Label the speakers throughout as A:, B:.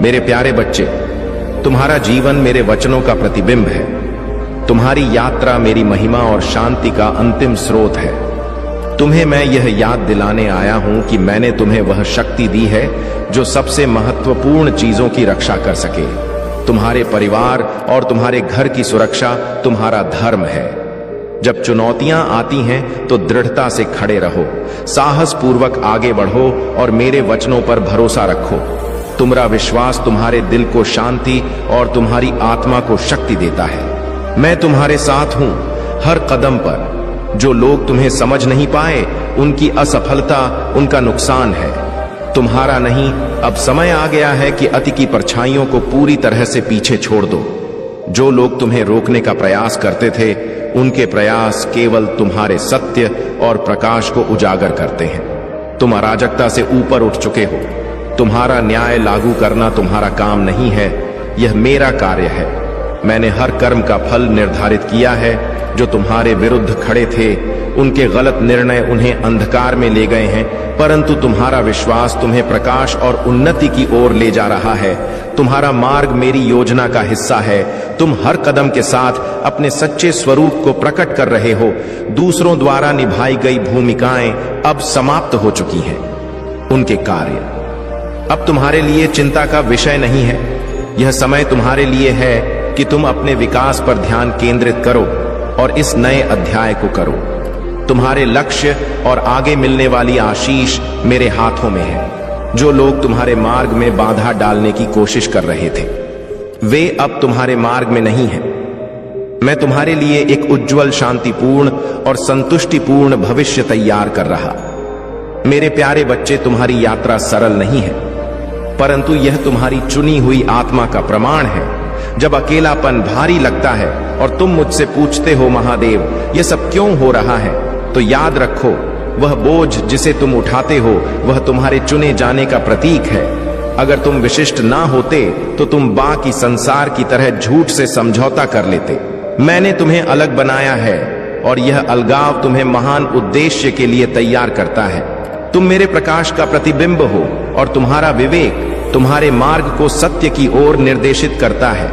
A: मेरे प्यारे बच्चे, तुम्हारा जीवन मेरे वचनों का प्रतिबिंब है। तुम्हारी यात्रा मेरी महिमा और शांति का अंतिम स्रोत है। तुम्हें मैं यह याद दिलाने आया हूं कि मैंने तुम्हें वह शक्ति दी है जो सबसे महत्वपूर्ण चीजों की रक्षा कर सके। तुम्हारे परिवार और तुम्हारे घर की सुरक्षा तुम्हारा धर्म है। जब चुनौतियां आती हैं तो दृढ़ता से खड़े रहो, साहस पूर्वक आगे बढ़ो और मेरे वचनों पर भरोसा रखो। तुम्हारा विश्वास तुम्हारे दिल को शांति और तुम्हारी आत्मा को शक्ति देता है। मैं तुम्हारे साथ हूं हर कदम पर। जो लोग तुम्हें समझ नहीं पाए, उनकी असफलता उनका नुकसान है, तुम्हारा नहीं। अब समय आ गया है कि अति की परछाइयों को पूरी तरह से पीछे छोड़ दो। जो लोग तुम्हें रोकने का प्रयास करते थे, उनके प्रयास केवल तुम्हारे सत्य और प्रकाश को उजागर करते हैं। तुम अराजकता से ऊपर उठ चुके हो। तुम्हारा न्याय लागू करना तुम्हारा काम नहीं है, यह मेरा कार्य है। मैंने हर कर्म का फल निर्धारित किया है। जो तुम्हारे विरुद्ध खड़े थे, उनके गलत निर्णय उन्हें अंधकार में ले गए हैं, परंतु तुम्हारा विश्वास तुम्हें प्रकाश और उन्नति की ओर ले जा रहा है। तुम्हारा मार्ग मेरी योजना का हिस्सा है। तुम हर कदम के साथ अपने सच्चे स्वरूप को प्रकट कर रहे हो। दूसरों द्वारा निभाई गई भूमिकाएं अब समाप्त हो चुकी हैं। उनके कार्य अब तुम्हारे लिए चिंता का विषय नहीं है। यह समय तुम्हारे लिए है कि तुम अपने विकास पर ध्यान केंद्रित करो और इस नए अध्याय को करो। तुम्हारे लक्ष्य और आगे मिलने वाली आशीष मेरे हाथों में है। जो लोग तुम्हारे मार्ग में बाधा डालने की कोशिश कर रहे थे, वे अब तुम्हारे मार्ग में नहीं हैं। मैं तुम्हारे लिए एक उज्जवल, शांतिपूर्ण और संतुष्टिपूर्ण भविष्य तैयार कर रहा। मेरे प्यारे बच्चे, तुम्हारी यात्रा सरल नहीं है, परंतु यह तुम्हारी चुनी हुई आत्मा का प्रमाण है। जब अकेलापन भारी लगता है और तुम मुझसे पूछते हो, महादेव यह सब क्यों हो रहा है, तो याद रखो, वह बोझ जिसे तुम उठाते हो वह तुम्हारे चुने जाने का प्रतीक है। अगर तुम विशिष्ट ना होते तो तुम बाकी संसार की तरह झूठ से समझौता कर लेते। मैंने तुम्हें अलग बनाया है और यह अलगाव तुम्हें महान उद्देश्य के लिए तैयार करता है। तुम मेरे प्रकाश का प्रतिबिंब हो और तुम्हारा विवेक तुम्हारे मार्ग को सत्य की ओर निर्देशित करता है।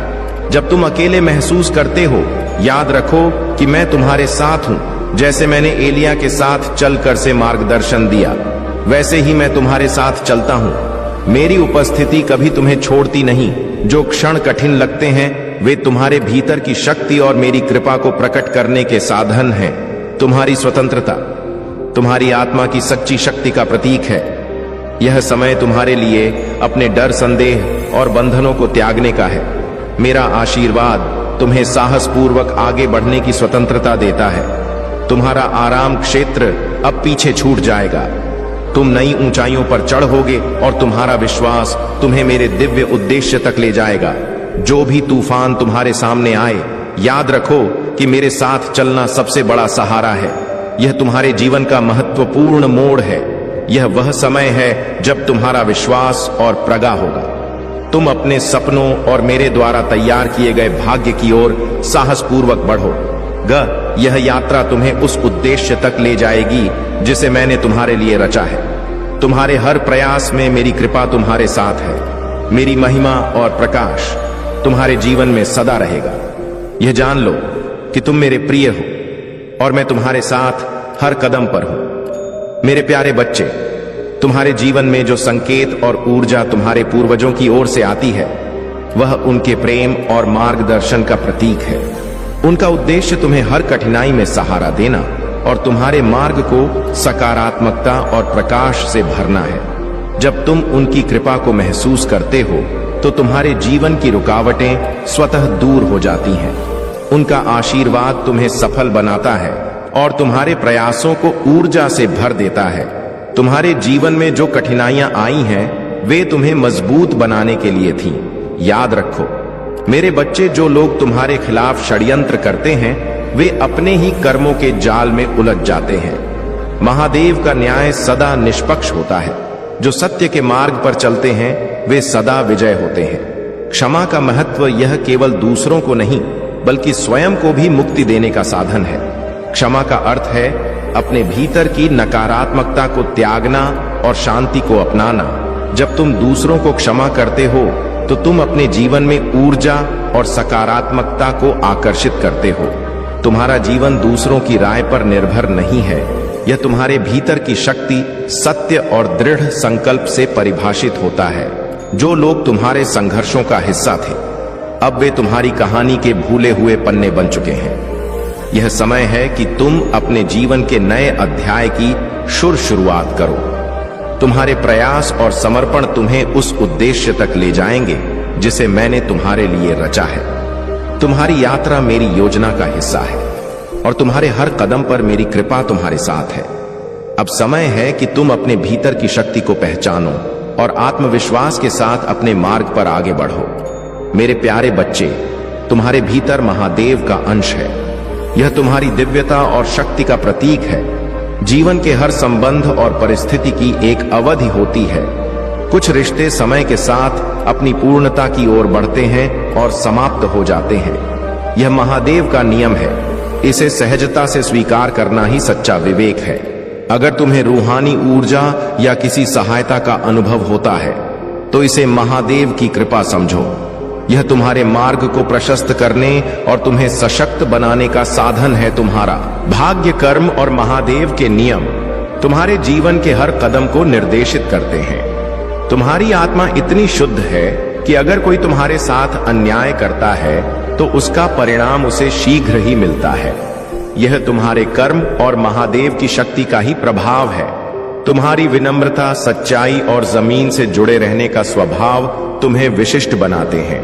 A: जब तुम अकेले महसूस करते हो, याद रखो कि मैं तुम्हारे साथ हूं। जैसे मैंने एलिया के साथ चलकर से मार्गदर्शन दिया, वैसे ही मैं तुम्हारे साथ चलता हूं। मेरी उपस्थिति कभी तुम्हें छोड़ती नहीं। जो क्षण कठिन लगते हैं, वे तुम्हारे भीतर की शक्ति और मेरी कृपा को प्रकट करने के साधन हैं। तुम्हारी स्वतंत्रता तुम्हारी आत्मा की सच्ची शक्ति का प्रतीक है। यह समय तुम्हारे लिए अपने डर, संदेह और बंधनों को त्यागने का है। मेरा आशीर्वाद तुम्हें साहसपूर्वक आगे बढ़ने की स्वतंत्रता देता है। तुम्हारा आराम क्षेत्र अब पीछे छूट जाएगा। तुम नई ऊंचाइयों पर चढ़ोगे और तुम्हारा विश्वास तुम्हें मेरे दिव्य उद्देश्य तक ले जाएगा। जो भी तूफान तुम्हारे सामने आए, याद रखो कि मेरे साथ चलना सबसे बड़ा सहारा है। यह तुम्हारे जीवन का महत्वपूर्ण मोड़ है। यह वह समय है जब तुम्हारा विश्वास और प्रगा होगा। तुम अपने सपनों और मेरे द्वारा तैयार किए गए भाग्य की ओर साहसपूर्वक बढ़ो। यह यात्रा तुम्हें उस उद्देश्य तक ले जाएगी जिसे मैंने तुम्हारे लिए रचा है। तुम्हारे हर प्रयास में मेरी कृपा तुम्हारे साथ है। मेरी महिमा और प्रकाश तुम्हारे जीवन में सदा रहेगा। यह जान लो कि तुम मेरे प्रिय हो और मैं तुम्हारे साथ हर कदम पर हूं। मेरे प्यारे बच्चे, तुम्हारे जीवन में जो संकेत और ऊर्जा तुम्हारे पूर्वजों की ओर से आती है, वह उनके प्रेम और मार्गदर्शन का प्रतीक है। उनका उद्देश्य तुम्हें हर कठिनाई में सहारा देना और तुम्हारे मार्ग को सकारात्मकता और प्रकाश से भरना है। जब तुम उनकी कृपा को महसूस करते हो, तो तुम्हारे जीवन की रुकावटें स्वतः दूर हो जाती हैं। उनका आशीर्वाद तुम्हें सफल बनाता है और तुम्हारे प्रयासों को ऊर्जा से भर देता है। तुम्हारे जीवन में जो कठिनाइयां आई हैं, वे तुम्हें मजबूत बनाने के लिए थीं। याद रखो मेरे बच्चे, जो लोग तुम्हारे खिलाफ षड्यंत्र करते हैं, वे अपने ही कर्मों के जाल में उलझ जाते हैं। महादेव का न्याय सदा निष्पक्ष होता है। जो सत्य के मार्ग पर चलते हैं, वे सदा विजय होते हैं। क्षमा का महत्व यह केवल दूसरों को नहीं, बल्कि स्वयं को भी मुक्ति देने का साधन है। क्षमा का अर्थ है अपने भीतर की नकारात्मकता को त्यागना और शांति को अपनाना। जब तुम दूसरों को क्षमा करते हो, तो तुम अपने जीवन में ऊर्जा और सकारात्मकता को आकर्षित करते हो। तुम्हारा जीवन दूसरों की राय पर निर्भर नहीं है, यह तुम्हारे भीतर की शक्ति, सत्य और दृढ़ संकल्प से परिभाषित होता है। जो लोग तुम्हारे संघर्षों का हिस्सा थे, अब वे तुम्हारी कहानी के भूले हुए पन्ने बन चुके हैं। यह समय है कि तुम अपने जीवन के नए अध्याय की शुरुआत करो। तुम्हारे प्रयास और समर्पण तुम्हें उस उद्देश्य तक ले जाएंगे जिसे मैंने तुम्हारे लिए रचा है। तुम्हारी यात्रा मेरी योजना का हिस्सा है और तुम्हारे हर कदम पर मेरी कृपा तुम्हारे साथ है। अब समय है कि तुम अपने भीतर की शक्ति को पहचानो और आत्मविश्वास के साथ अपने मार्ग पर आगे बढ़ो। मेरे प्यारे बच्चे, तुम्हारे भीतर महादेव का अंश है। यह तुम्हारी दिव्यता और शक्ति का प्रतीक है। जीवन के हर संबंध और परिस्थिति की एक अवधि होती है। कुछ रिश्ते समय के साथ अपनी पूर्णता की ओर बढ़ते हैं और समाप्त हो जाते हैं। यह महादेव का नियम है। इसे सहजता से स्वीकार करना ही सच्चा विवेक है। अगर तुम्हें रूहानी ऊर्जा या किसी सहायता का अनुभव होता है तो इसे महादेव की कृपा समझो। यह तुम्हारे मार्ग को प्रशस्त करने और तुम्हें सशक्त बनाने का साधन है। तुम्हारा भाग्य, कर्म और महादेव के नियम तुम्हारे जीवन के हर कदम को निर्देशित करते हैं। तुम्हारी आत्मा इतनी शुद्ध है कि अगर कोई तुम्हारे साथ अन्याय करता है तो उसका परिणाम उसे शीघ्र ही मिलता है। यह तुम्हारे कर्म और महादेव की शक्ति का ही प्रभाव है। तुम्हारी विनम्रता, सच्चाई और जमीन से जुड़े रहने का स्वभाव तुम्हें विशिष्ट बनाते हैं।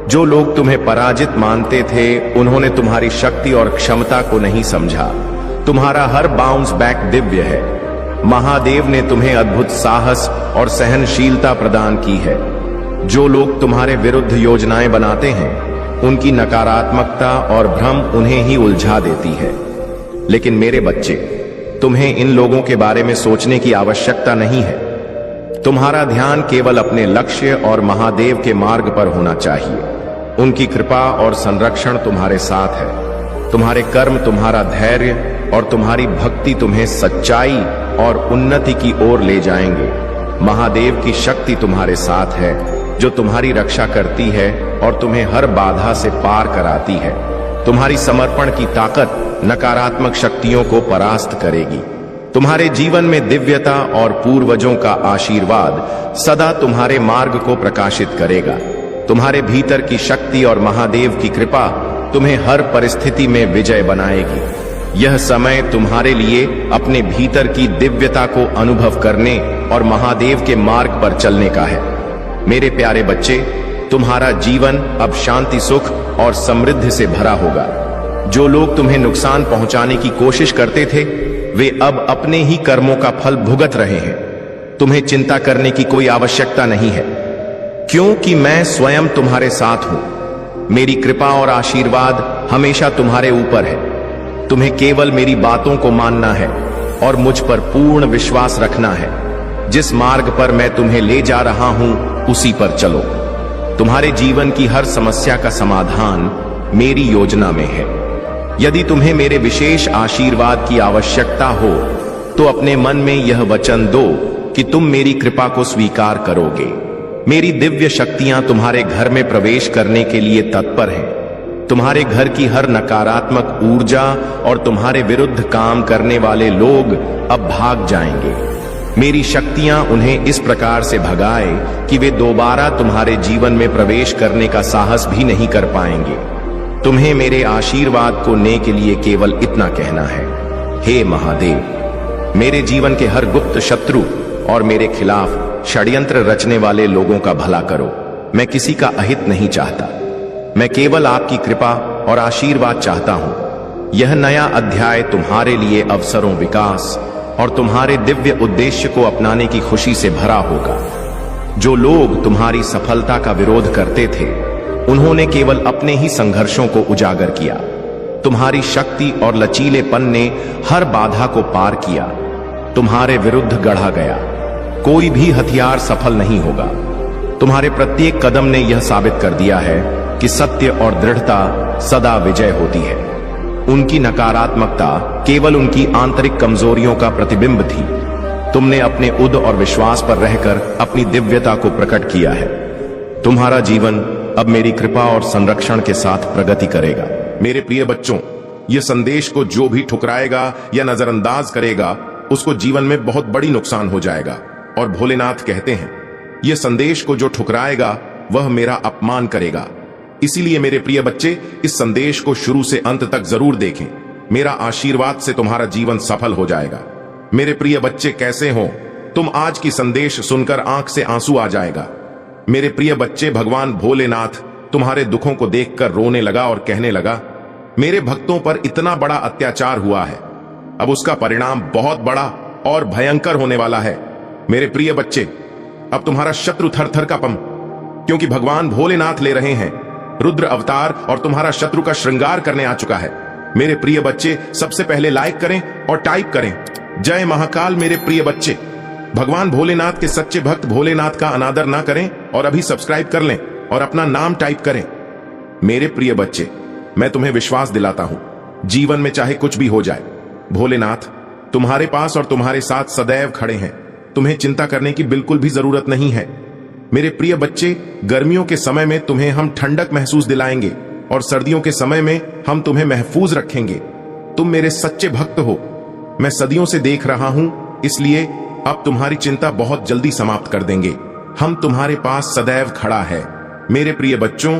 A: जो लोग तुम्हें पराजित मानते थे, उन्होंने तुम्हारी शक्ति और क्षमता को नहीं समझा। तुम्हारा हर बाउंस बैक दिव्य है। महादेव ने तुम्हें अद्भुत साहस और सहनशीलता प्रदान की है। जो लोग तुम्हारे विरुद्ध योजनाएं बनाते हैं, उनकी नकारात्मकता और भ्रम उन्हें ही उलझा देती है। लेकिन मेरे बच्चे, तुम्हें इन लोगों के बारे में सोचने की आवश्यकता नहीं है। तुम्हारा ध्यान केवल अपने लक्ष्य और महादेव के मार्ग पर होना चाहिए। उनकी कृपा और संरक्षण तुम्हारे साथ है। तुम्हारे कर्म, तुम्हारा धैर्य और तुम्हारी भक्ति तुम्हें सच्चाई और उन्नति की ओर ले जाएंगे। महादेव की शक्ति तुम्हारे साथ है, जो तुम्हारी रक्षा करती है और तुम्हें हर बाधा से पार कराती है। तुम्हारी समर्पण की ताकत नकारात्मक शक्तियों को परास्त करेगी। तुम्हारे जीवन में दिव्यता और पूर्वजों का आशीर्वाद सदा तुम्हारे मार्ग को प्रकाशित करेगा। तुम्हारे भीतर की शक्ति और महादेव की कृपा तुम्हें हर परिस्थिति में विजय बनाएगी। यह समय तुम्हारे लिए अपने भीतर की दिव्यता को अनुभव करने और महादेव के मार्ग पर चलने का है। मेरे प्यारे बच्चे, तुम्हारा जीवन अब शांति, सुख और समृद्धि से भरा होगा। जो लोग तुम्हें नुकसान पहुंचाने की कोशिश करते थे, वे अब अपने ही कर्मों का फल भुगत रहे हैं। तुम्हें चिंता करने की कोई आवश्यकता नहीं है, क्योंकि मैं स्वयं तुम्हारे साथ हूं। मेरी कृपा और आशीर्वाद हमेशा तुम्हारे ऊपर है। तुम्हें केवल मेरी बातों को मानना है और मुझ पर पूर्ण विश्वास रखना है। जिस मार्ग पर मैं तुम्हें ले जा रहा हूं, उसी पर चलो। तुम्हारे जीवन की हर समस्या का समाधान मेरी योजना में है। यदि तुम्हें मेरे विशेष आशीर्वाद की आवश्यकता हो, तो अपने मन में यह वचन दो कि तुम मेरी कृपा को स्वीकार करोगे। मेरी दिव्य शक्तियां तुम्हारे घर में प्रवेश करने के लिए तत्पर हैं। तुम्हारे घर की हर नकारात्मक ऊर्जा और तुम्हारे विरुद्ध काम करने वाले लोग अब भाग जाएंगे। मेरी शक्तियां उन्हें इस प्रकार से भगाए कि वे दोबारा तुम्हारे जीवन में प्रवेश करने का साहस भी नहीं कर पाएंगे। तुम्हें मेरे आशीर्वाद को लेने के लिए केवल इतना कहना है, हे महादेव, मेरे जीवन के हर गुप्त शत्रु और मेरे खिलाफ षड्यंत्र रचने वाले लोगों का भला करो। मैं किसी का अहित नहीं चाहता। मैं केवल आपकी कृपा और आशीर्वाद चाहता हूं। यह नया अध्याय तुम्हारे लिए अवसरों, विकास और तुम्हारे दिव्य उद्देश्य को अपनाने की खुशी से भरा होगा। जो लोग तुम्हारी सफलता का विरोध करते थे, उन्होंने केवल अपने ही संघर्षों को उजागर किया। तुम्हारी शक्ति और लचीलेपन ने हर बाधा को पार किया। तुम्हारे विरुद्ध गढ़ा गया कोई भी हथियार सफल नहीं होगा। तुम्हारे प्रत्येक कदम ने यह साबित कर दिया है कि सत्य और दृढ़ता सदा विजय होती है। उनकी नकारात्मकता केवल उनकी आंतरिक कमजोरियों का प्रतिबिंब थी। तुमने अपने उद और विश्वास पर रहकर अपनी दिव्यता को प्रकट किया है। तुम्हारा जीवन अब मेरी कृपा और संरक्षण के साथ प्रगति करेगा। मेरे प्रिय बच्चों, यह संदेश को जो भी ठुकराएगा या नजरअंदाज करेगा उसको जीवन में बहुत बड़ी नुकसान हो जाएगा। और भोलेनाथ कहते हैं, यह संदेश को जो ठुकराएगा वह मेरा अपमान करेगा। इसीलिए मेरे प्रिय बच्चे, इस संदेश को शुरू से अंत तक जरूर देखें। मेरा आशीर्वाद से तुम्हारा जीवन सफल हो जाएगा। मेरे प्रिय बच्चे, कैसे हो तुम? आज की संदेश सुनकर आंख से आंसू आ जाएगा। मेरे प्रिय बच्चे, भगवान भोलेनाथ तुम्हारे दुखों को देखकर रोने लगा और कहने लगा, मेरे भक्तों पर इतना बड़ा अत्याचार हुआ है, अब उसका परिणाम बहुत बड़ा और भयंकर होने वाला है। मेरे प्रिय बच्चे, अब तुम्हारा शत्रु थर थर कांपे, क्योंकि भगवान भोलेनाथ ले रहे हैं रुद्र अवतार और तुम्हारा शत्रु का श्रृंगार करने आ चुका है। मेरे प्रिय बच्चे, सबसे पहले लाइक करें और टाइप करें जय महाकाल। मेरे प्रिय बच्चे, भगवान भोलेनाथ के सच्चे भक्त भोलेनाथ का अनादर ना करें और अभी सब्सक्राइब कर लें और अपना नाम टाइप करें। मेरे प्रिय बच्चे, मैं तुम्हें विश्वास दिलाता हूं, जीवन में चाहे कुछ भी हो जाए, भोलेनाथ तुम्हारे पास और तुम्हारे साथ सदैव खड़े हैं। तुम्हें चिंता करने की बिल्कुल भी जरूरत नहीं है। मेरे प्रिय बच्चे, गर्मियों के समय में तुम्हें हम ठंडक महसूस दिलाएंगे और सर्दियों के समय में हम तुम्हें महफूज रखेंगे। तुम मेरे सच्चे भक्त हो, मैं सदियों से देख रहा हूं, इसलिए अब तुम्हारी चिंता बहुत जल्दी समाप्त कर देंगे। हम तुम्हारे पास सदैव खड़ा है। मेरे प्रिय बच्चों,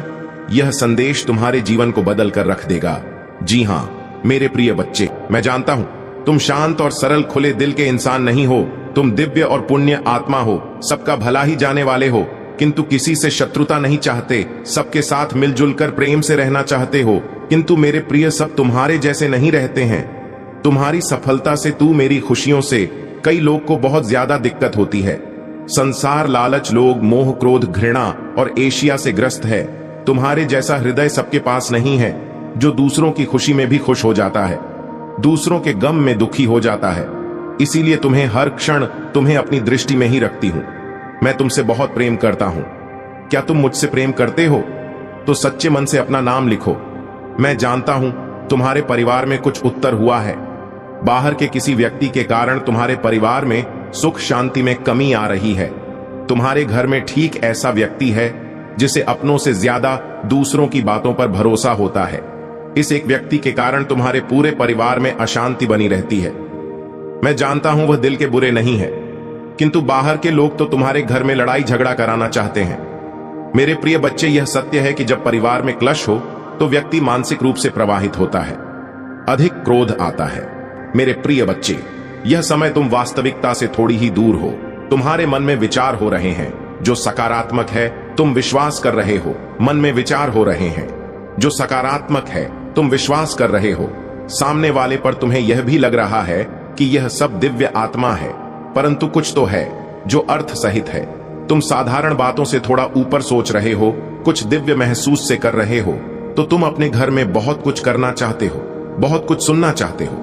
A: यह संदेश तुम्हारे जीवन को बदल कर रख देगा। जी हां मेरे प्रिय बच्चे, मैं जानता हूं तुम शांत और सरल खुले दिल के इंसान नहीं हो। तुम दिव्य और पुण्य आत्मा हो, सबका भला ही जाने वाले हो, किंतु किसी से शत्रुता नहीं चाहते, सबके साथ मिलजुल कर प्रेम से रहना चाहते हो। किंतु मेरे प्रिय, सब तुम्हारे जैसे नहीं रहते हैं। तुम्हारी सफलता से, तू मेरी खुशियों से कई लोग को बहुत ज्यादा दिक्कत होती है। संसार, लालच, लोग, मोह, क्रोध, घृणा और एशिया से ग्रस्त है। तुम्हारे जैसा हृदय सबके पास नहीं है, जो दूसरों की खुशी में भी खुश हो जाता है, दूसरों के गम में दुखी हो जाता है। इसीलिए तुम्हें हर क्षण तुम्हें अपनी दृष्टि में ही रखती हूं। मैं तुमसे बहुत प्रेम करता हूं। क्या तुम मुझसे प्रेम करते हो? तो सच्चे मन से अपना नाम लिखो। मैं जानता हूं तुम्हारे परिवार में कुछ उत्तर हुआ है। बाहर के किसी व्यक्ति के कारण तुम्हारे परिवार में सुख शांति में कमी आ रही है। तुम्हारे घर में ठीक ऐसा व्यक्ति है जिसे अपनों से ज्यादा दूसरों की बातों पर भरोसा होता है। इस एक व्यक्ति के कारण तुम्हारे पूरे परिवार में अशांति बनी रहती है। मैं जानता हूं वह दिल के बुरे नहीं है, किंतु बाहर के लोग तो तुम्हारे घर में लड़ाई झगड़ा कराना चाहते हैं। मेरे प्रिय बच्चे, यह सत्य है कि जब परिवार में क्लश हो तो व्यक्ति मानसिक रूप से प्रवाहित होता है, अधिक क्रोध आता है। मेरे प्रिय बच्चे, यह समय तुम वास्तविकता से थोड़ी ही दूर हो। तुम्हारे मन में विचार हो रहे हैं जो सकारात्मक है, तुम विश्वास कर रहे हो। मन में विचार हो रहे हैं जो सकारात्मक है, तुम विश्वास कर रहे हो। सामने वाले पर तुम्हें यह भी लग रहा है कि यह सब दिव्य आत्मा है, परंतु कुछ तो है जो अर्थ सहित है। तुम साधारण बातों से थोड़ा ऊपर सोच रहे हो, कुछ दिव्य महसूस से कर रहे हो। तो तुम अपने घर में बहुत कुछ करना चाहते हो, बहुत कुछ सुनना चाहते हो,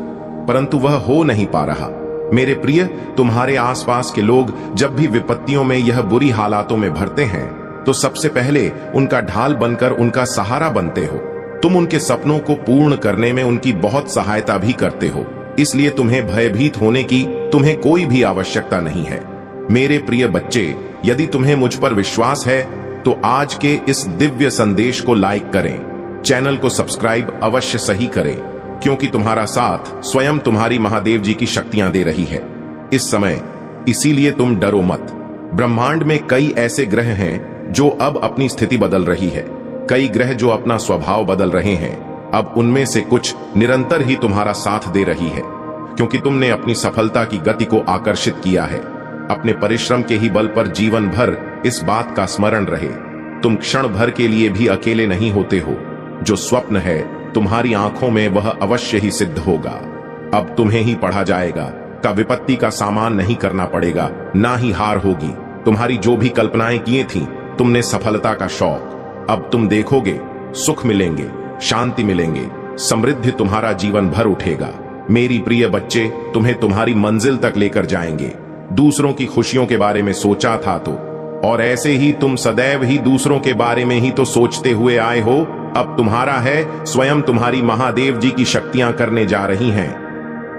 A: परंतु वह हो नहीं पा रहा। मेरे प्रिय, तुम्हारे आसपास के लोग जब भी विपत्तियों में, यह बुरी हालातों में भरते हैं, तो सबसे पहले उनका ढाल बनकर उनका सहारा बनते हो। तुम उनके सपनों को पूर्ण करने में उनकी बहुत सहायता भी करते हो। इसलिए तुम्हें भयभीत होने की तुम्हें कोई भी आवश्यकता नहीं है। मेरे प्रिय बच्चे, यदि तुम्हें मुझ पर विश्वास है तो आज के इस दिव्य संदेश को लाइक करें, चैनल को सब्सक्राइब अवश्य सही करें, क्योंकि तुम्हारा साथ स्वयं तुम्हारी महादेव जी की शक्तियां दे रही है इस समय। इसीलिए तुम डरो मत। ब्रह्मांड में कई ऐसे ग्रह हैं जो अब अपनी स्थिति बदल रही है, कई ग्रह जो अपना स्वभाव बदल रहे हैं। अब उनमें से कुछ निरंतर ही तुम्हारा साथ दे रही है, क्योंकि तुमने अपनी सफलता की गति को आकर्षित किया है। अपने परिश्रम के ही बल पर जीवन भर इस बात का स्मरण रहे, तुम क्षण भर के लिए भी अकेले नहीं होते हो। जो स्वप्न है तुम्हारी आंखों में, वह अवश्य ही सिद्ध होगा। अब तुम्हें ही पढ़ा जाएगा का विपत्ति का सामान नहीं करना पड़ेगा, ना ही हार होगी। तुम्हारी जो भी कल्पनाएं किए थी, तुमने सफलता का शौक, अब तुम देखोगे सुख मिलेंगे, शांति मिलेंगे, समृद्धि तुम्हारा जीवन भर उठेगा। मेरी प्रिय बच्चे, तुम्हें तुम्हारी मंजिल तक लेकर जाएंगे। दूसरों की खुशियों के बारे में सोचा था तो, और ऐसे ही तुम सदैव ही दूसरों के बारे में ही तो सोचते हुए आए हो। अब तुम्हारा है, स्वयं तुम्हारी महादेव जी की शक्तियां करने जा रही हैं।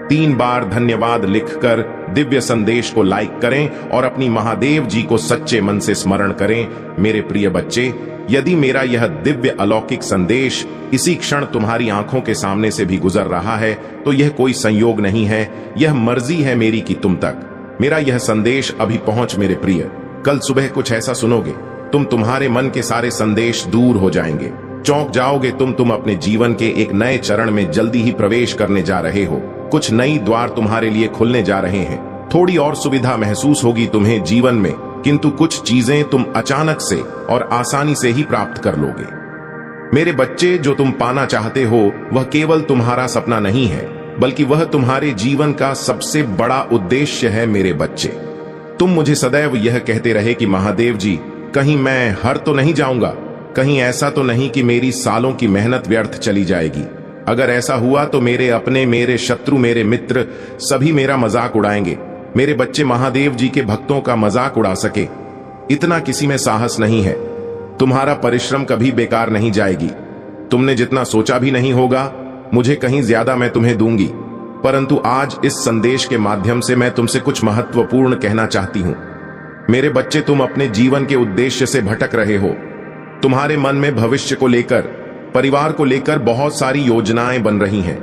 A: 3 बार धन्यवाद लिखकर दिव्य संदेश को लाइक करें और अपनी महादेव जी को सच्चे मन से स्मरण करें। मेरे प्रिय बच्चे, यदि मेरा यह दिव्य अलौकिक संदेश इसी क्षण तुम्हारी आंखों के सामने से भी गुजर रहा है तो यह कोई संयोग नहीं है, यह मर्जी है मेरी कि तुम तक मेरा यह संदेश अभी पहुंच। मेरे प्रिय, कल सुबह कुछ ऐसा सुनोगे, तुम्हारे मन के सारे संदेश दूर हो जाएंगे, चौंक जाओगे। तुम अपने जीवन के एक नए चरण में जल्दी ही प्रवेश करने जा रहे हो। कुछ नई द्वार तुम्हारे लिए खुलने जा रहे हैं। थोड़ी और सुविधा महसूस होगी तुम्हें जीवन में, किंतु कुछ चीजें तुम अचानक से और आसानी से ही प्राप्त कर लोगे। मेरे बच्चे, जो तुम पाना चाहते हो वह केवल तुम्हारा सपना नहीं है, बल्कि वह तुम्हारे जीवन का सबसे बड़ा उद्देश्य है। मेरे बच्चे, तुम मुझे सदैव यह कहते रहे कि महादेव जी, कहीं मैं हार तो नहीं जाऊंगा, कहीं ऐसा तो नहीं कि मेरी सालों की मेहनत व्यर्थ चली जाएगी। अगर ऐसा हुआ तो मेरे अपने, मेरे शत्रु, मेरे मित्र सभी मेरा मजाक उड़ाएंगे। मेरे बच्चे, महादेव जी के भक्तों का मजाक उड़ा सके इतना किसी में साहस नहीं है। तुम्हारा परिश्रम कभी बेकार नहीं जाएगी। तुमने जितना सोचा भी नहीं होगा, मुझे कहीं ज्यादा मैं तुम्हें दूंगी। परंतु आज इस संदेश के माध्यम से मैं तुमसे कुछ महत्वपूर्ण कहना चाहती हूं। मेरे बच्चे, तुम अपने जीवन के उद्देश्य से भटक रहे हो। तुम्हारे मन में भविष्य को लेकर, परिवार को लेकर बहुत सारी योजनाएं बन रही हैं।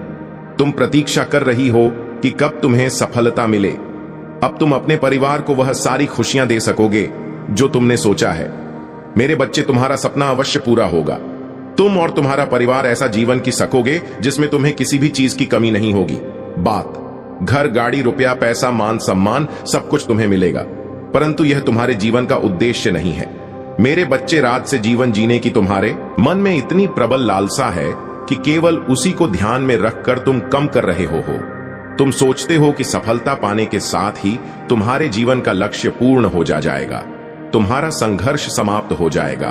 A: तुम प्रतीक्षा कर रही हो कि कब तुम्हें सफलता मिले। अब तुम अपने परिवार को वह सारी खुशियां दे सकोगे जो तुमने सोचा है। मेरे बच्चे, तुम्हारा सपना अवश्य पूरा होगा। तुम और तुम्हारा परिवार ऐसा जीवन जी सकोगे जिसमें तुम्हें किसी भी चीज की कमी नहीं होगी। बात घर, गाड़ी, रुपया, पैसा, मान सम्मान सब कुछ तुम्हें मिलेगा, परंतु यह तुम्हारे जीवन का उद्देश्य नहीं है। मेरे बच्चे, राज से जीवन जीने की तुम्हारे मन में इतनी प्रबल लालसा है कि केवल उसी को ध्यान में रखकर तुम कम कर रहे हो। तुम सोचते हो कि सफलता पाने के साथ ही तुम्हारे जीवन का लक्ष्य पूर्ण हो जाएगा, तुम्हारा संघर्ष समाप्त हो जाएगा।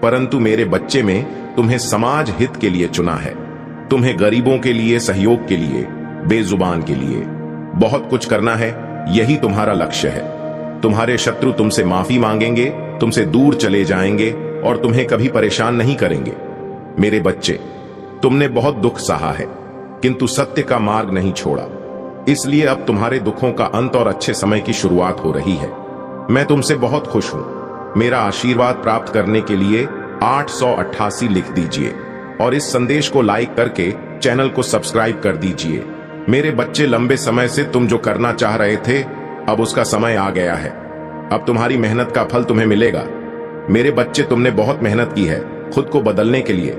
A: परंतु मेरे बच्चे, में तुम्हें समाज हित के लिए चुना है। तुम्हें गरीबों के लिए, सहयोग के लिए, बेजुबान के लिए बहुत कुछ करना है। यही तुम्हारा लक्ष्य है। तुम्हारे शत्रु तुमसे माफी मांगेंगे, तुमसे दूर चले जाएंगे और तुम्हें कभी परेशान नहीं करेंगे। मेरे बच्चे, तुमने बहुत दुख सहा है, किंतु सत्य का मार्ग नहीं छोड़ा। इसलिए अब तुम्हारे दुखों का अंत और अच्छे समय की शुरुआत हो रही है। मैं तुमसे बहुत खुश हूं। मेरा आशीर्वाद प्राप्त करने के लिए 888 लिख दीजिए और इस संदेश को लाइक करके चैनल को सब्सक्राइब कर दीजिए। मेरे बच्चे, लंबे समय से तुम जो करना चाह रहे थे, अब उसका समय आ गया है। अब तुम्हारी मेहनत का फल तुम्हें मिलेगा। मेरे बच्चे, तुमने बहुत मेहनत की है खुद को बदलने के लिए,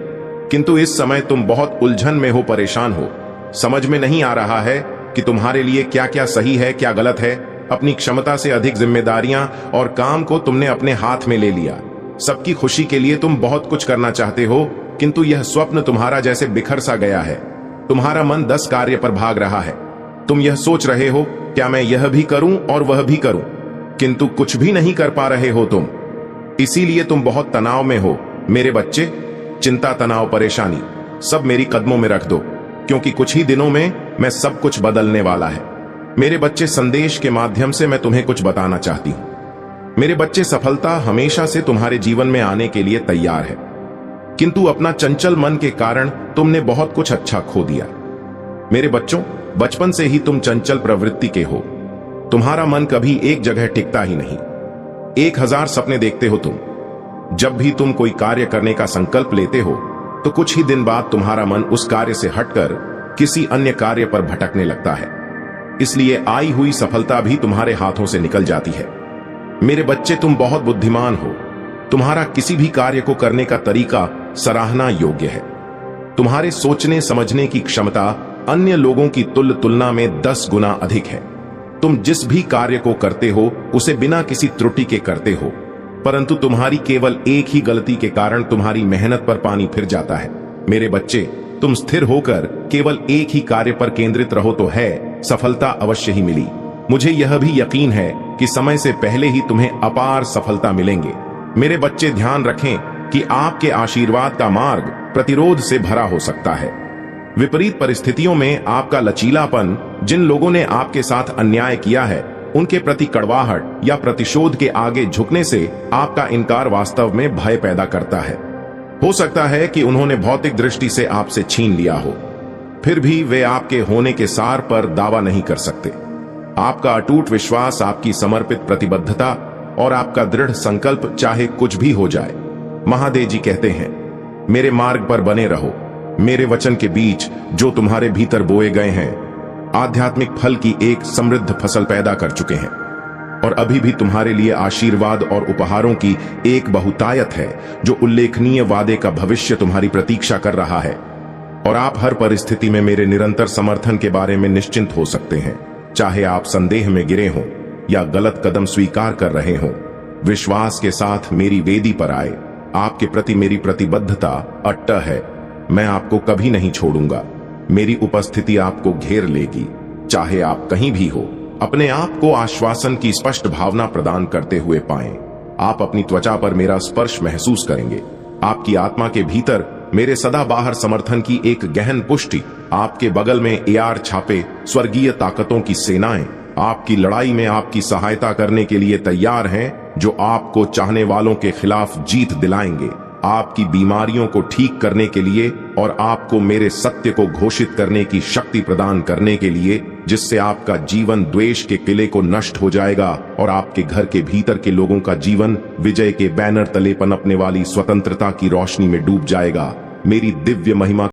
A: किंतु इस समय तुम बहुत उलझन में हो, परेशान हो। समझ में नहीं आ रहा है कि तुम्हारे लिए क्या क्या सही है, क्या गलत है। अपनी क्षमता से अधिक जिम्मेदारियां और काम को तुमने अपने हाथ में ले लिया। सबकी खुशी के लिए तुम बहुत कुछ करना चाहते हो, किंतु यह स्वप्न तुम्हारा जैसे बिखर सा गया है। तुम्हारा मन 10 कार्य पर भाग रहा है। तुम यह सोच रहे हो, क्या मैं यह भी करूं और वह भी करूं, किंतु कुछ भी नहीं कर पा रहे हो तुम। इसीलिए तुम बहुत तनाव में हो। मेरे बच्चे, चिंता, तनाव, परेशानी सब मेरी कदमों में रख दो, क्योंकि कुछ ही दिनों में मैं सब कुछ बदलने वाला है। मेरे बच्चे, संदेश के माध्यम से मैं तुम्हें कुछ बताना चाहती हूं। मेरे बच्चे, सफलता हमेशा से तुम्हारे जीवन में आने के लिए तैयार है, किंतु अपना चंचल मन के कारण तुमने बहुत कुछ अच्छा खो दिया। मेरे बच्चों, बचपन से ही तुम चंचल प्रवृत्ति के हो। तुम्हारा मन कभी एक जगह टिकता ही नहीं। 1000 सपने देखते हो तुम। जब भी तुम कोई कार्य करने का संकल्प लेते हो तो कुछ ही दिन बाद तुम्हारा मन उस कार्य से हटकर किसी अन्य कार्य पर भटकने लगता है। इसलिए आई हुई सफलता भी तुम्हारे हाथों से निकल जाती है। मेरे बच्चे, तुम बहुत बुद्धिमान हो। तुम्हारा किसी भी कार्य को करने का तरीका सराहना योग्य है। तुम्हारे सोचने समझने की क्षमता अन्य लोगों की तुलना में 10 गुना अधिक है। तुम जिस भी कार्य को करते हो उसे बिना किसी त्रुटि के करते हो, परंतु तुम्हारी केवल एक ही गलती के कारण तुम्हारी मेहनत पर पानी फिर जाता है। मेरे बच्चे, तुम स्थिर होकर केवल एक ही कार्य पर केंद्रित रहो तो है सफलता अवश्य ही मिली। मुझे यह भी यकीन है कि समय से पहले ही तुम्हें अपार सफलता मिलेंगे। मेरे बच्चे, ध्यान रखें कि आपके आशीर्वाद का मार्ग प्रतिरोध से भरा हो सकता है। विपरीत परिस्थितियों में आपका लचीलापन, जिन लोगों ने आपके साथ अन्याय किया है उनके प्रति कड़वाहट या प्रतिशोध के आगे झुकने से आपका इनकार वास्तव में भय पैदा करता है। हो सकता है कि उन्होंने भौतिक दृष्टि से आपसे छीन लिया हो, फिर भी वे आपके होने के सार पर दावा नहीं कर सकते। आपका अटूट विश्वास, आपकी समर्पित प्रतिबद्धता और आपका दृढ़ संकल्प चाहे कुछ भी हो जाए। महादेव जी कहते हैं, मेरे मार्ग पर बने रहो। मेरे वचन के बीच जो तुम्हारे भीतर बोए गए हैं आध्यात्मिक फल की एक समृद्ध फसल पैदा कर चुके हैं और अभी भी तुम्हारे लिए आशीर्वाद और उपहारों की एक बहुतायत है जो उल्लेखनीय वादे का भविष्य तुम्हारी प्रतीक्षा कर रहा है। और आप हर परिस्थिति में मेरे निरंतर समर्थन के बारे में निश्चिंत हो सकते हैं, चाहे आप संदेह में गिरे हों या गलत कदम स्वीकार कर रहे हों। विश्वास के साथ मेरी वेदी पर आए। आपके प्रति मेरी प्रतिबद्धता अट्ट है। मैं आपको कभी नहीं छोड़ूंगा। मेरी उपस्थिति आपको घेर लेगी, चाहे आप कहीं भी हो। अपने आप को आश्वासन की स्पष्ट भावना प्रदान करते हुए पाएं। आप अपनी त्वचा पर मेरा स्पर्श महसूस करेंगे। आपकी आत्मा के भीतर मेरे सदा बाहर समर्थन की एक गहन पुष्टि। आपके बगल में एआर छापे स्वर्गीय ताकतों की सेनाएं आपकी लड़ाई में आपकी सहायता करने के लिए तैयार हैं, जो आपको चाहने वालों के खिलाफ जीत दिलाएंगे, आपकी बीमारियों को ठीक करने के लिए और आपको मेरे सत्य को घोषित करने की शक्ति प्रदान करने के लिए, जिससे आपका जीवन द्वेष के किले को नष्ट हो जाएगा और आपके घर के भीतर के लोगों का जीवन विजय के बैनर तले पनपने वाली स्वतंत्रता की रोशनी में डूब जाएगा। मेरी दिव्य महिमा